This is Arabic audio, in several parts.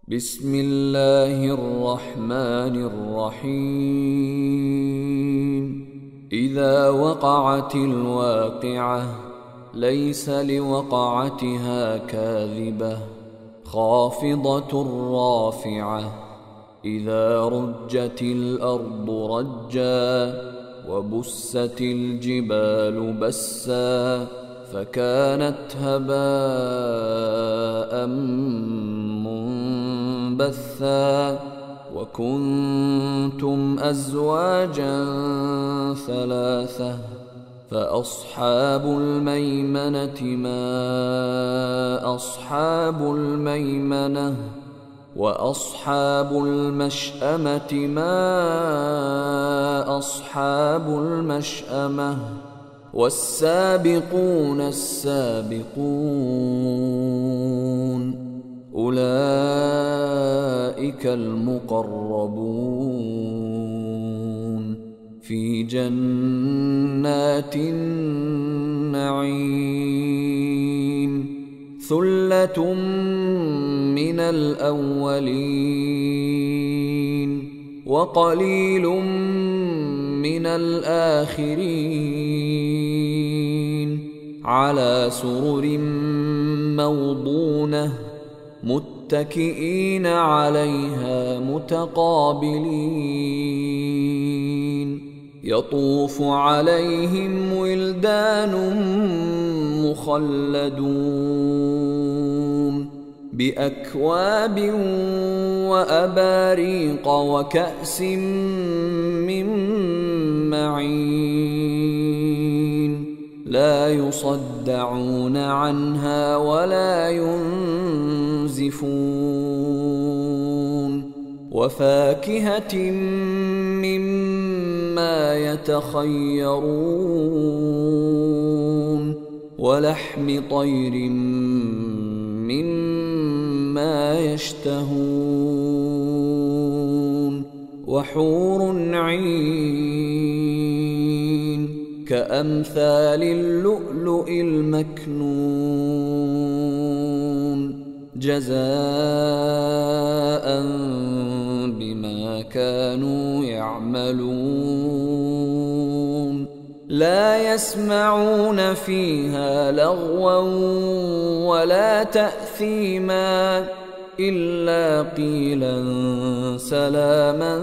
بسم الله الرحمن الرحيم. إذا وقعت الواقعة ليس لوقعتها كاذبة خافضة رافعة. إذا رجت الأرض رجا وبست الجبال بسا فكانت هباء منبثا وكنتم أزواجا ثلاثة فأصحاب الميمنة ما أصحاب الميمنة وأصحاب المشأمة ما أصحاب المشأمة والسابقون السابقون أولئك المقربون في جنات النعيم. ثلة من الأولين وقليل من الآخرين على سرر موضونة متكئين عليها متقابلين. يطوف عليهم ولدان مخلدون بأكواب وأباريق وكأس من معين لا يصدعون عنها ولا ينزفون. وفاكهة مما يتخيرون ولحم طير مما يشتهون وحور عين كأمثال اللؤلؤ المكنون جزاء بما كانوا يعملون. لا يسمعون فيها لغوا ولا تأثيما إلا قيلا سلاما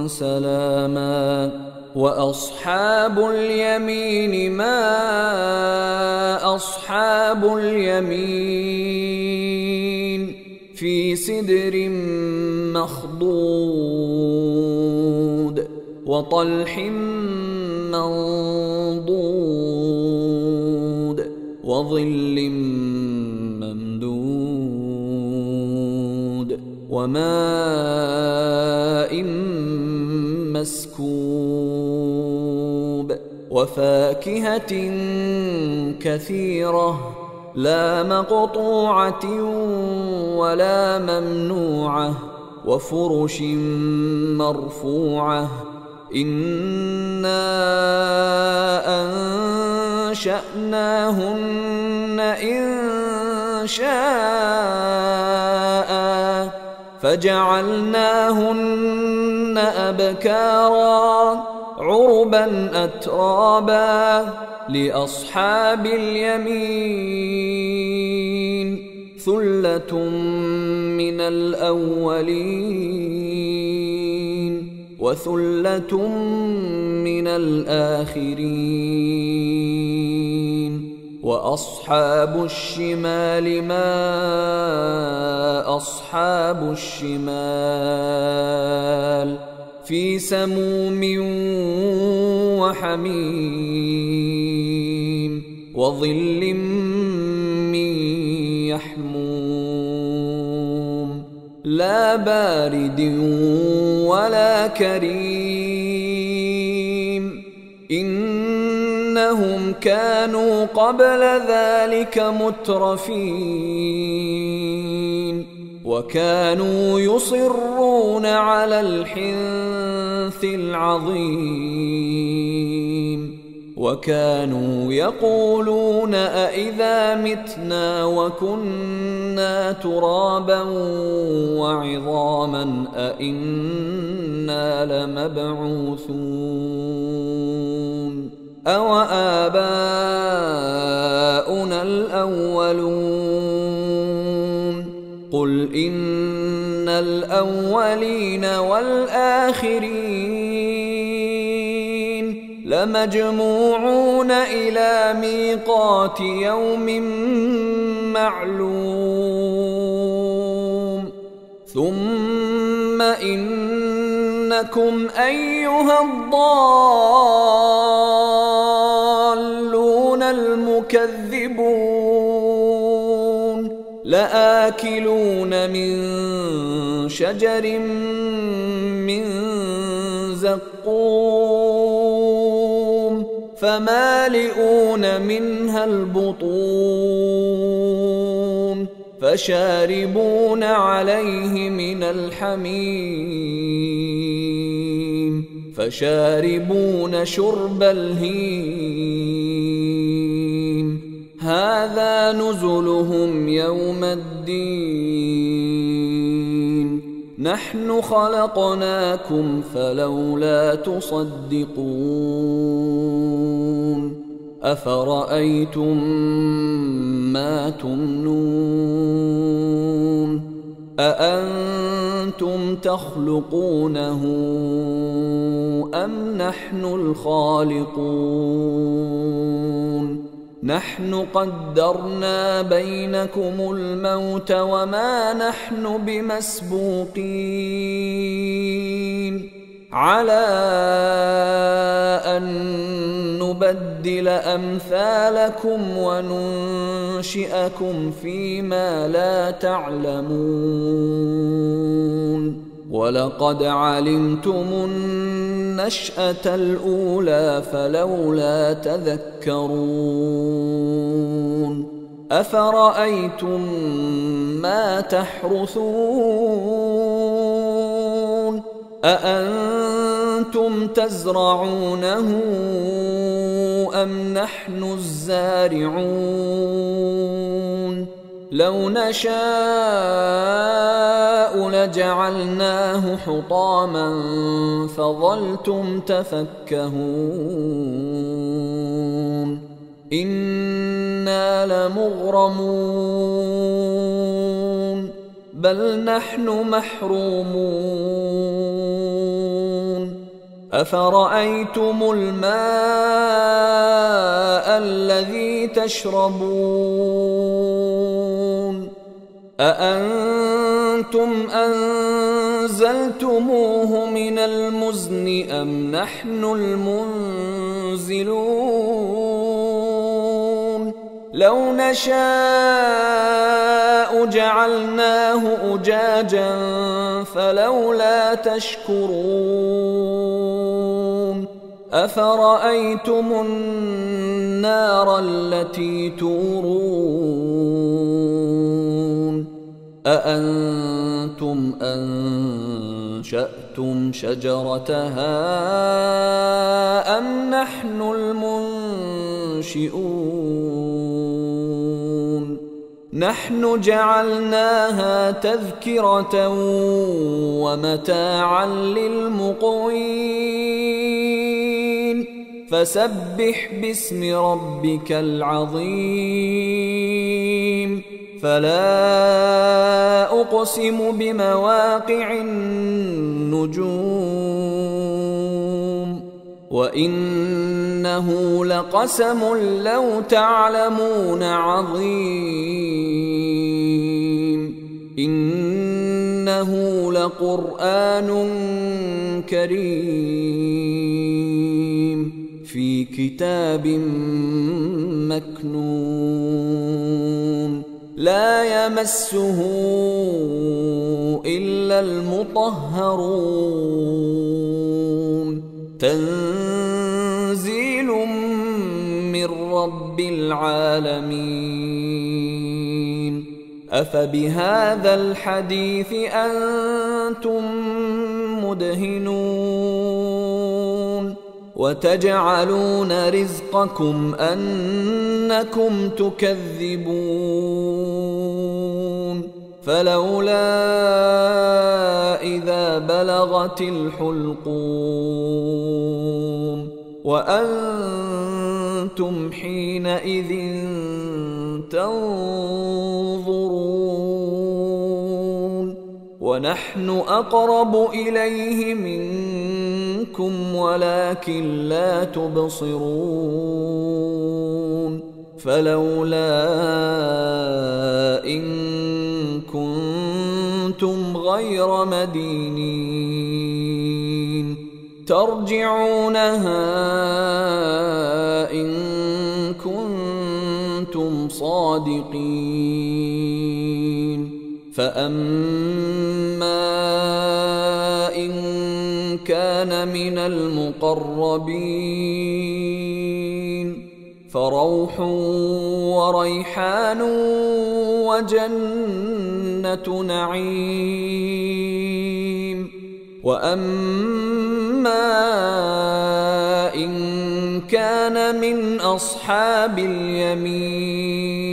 سلاما. وأصحاب اليمين ما أصحاب اليمين في سدر مخضود وطلح منضود وظل ممدود وماء مسكوب وفاكهة كثيرة لا مقطوعة ولا ممنوعة وفرش مرفوعة. إنا أنشأناهن إنشاء فجعلناهن أبكارا عربا أترابا لأصحاب اليمين. ثلة من الأولين وثلة من الآخرين. وأصحاب الشمال ما أصحاب الشمال في سموم وحميم وظل من يحموم لا بارد ولا كريم. إنهم كانوا قبل ذلك مترفين وكانوا يصرون على الحنث العظيم. وكانوا يقولون أإذا متنا وكنا ترابا وعظاما أإنا لمبعوثون أوآباؤنا الأولون قل إن الأولين والآخرين لمجموعون إلى ميقات يوم معلوم ثم إنكم أيها الضالون المكذبون لآكلون من شجر من زقوم فمالئون منها البطون فشاربون عليه من الحميم فشاربون شرب الهيم هذا نزلهم يوم الدين نحن خلقناكم فلولا تصدقون أفرأيتم ما تمنون أأنتم تخلقونه أم نحن الخالقون نحن قدرنا بينكم الموت وما نحن بمسبوقين على أن نبدل أمثالكم وننشئكم فيما لا تعلمون ولقد علمتم النشأة الأولى فلولا تذكرون أفرأيتم ما تحرثون أأنتم تزرعونه أم نحن الزارعون لو نشاء لجعلناه حطاما فظلتم تفكهون إنا لمغرمون بل نحن محرومون أفرأيتم الماء الذي تشربون أأنتم أنزلتموه من المزن أم نحن المنزلون لو نشاء جعلناه أجاجا فلولا تشكرون أفرأيتم النار التي تورون أأنتم أنشأتم شجرتها أم نحن المنشئون نحن جعلناها تذكرة ومتاعا للمقوين فسبح باسم ربك العظيم فلا أقسم بمواقع النجوم وإنه لقسم لو تعلمون عظيم إنه لقرآن كريم في كتاب مكنون لا يمسه إلا المطهرون تنزيل من رب العالمين أفبهذا الحديث أنتم مدهنون وتجعلون رزقكم أنكم تكذبون فلولا إذا بلغت الحلقوم وأنتم حينئذ تنظرون ونحن أقرب إليه منكم ولكن لا تبصرون فلولا إن كنتم غير مدينين ترجعونها إن كنتم صادقين فأما إن كان من المقربين فروح وريحان وجنة نعيم وأما إن كان من أصحاب اليمين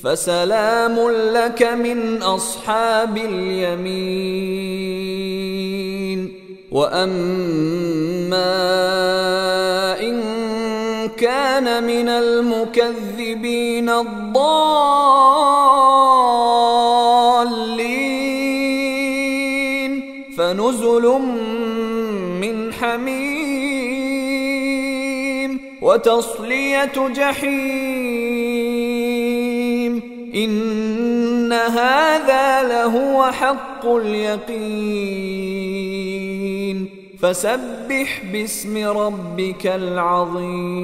فسلام لك من أصحاب اليمين وأما إن كان من المكذبين الضالين فنزل من حميم وتصلية جحيم إن هذا لهو حق اليقين فسبح باسم ربك العظيم.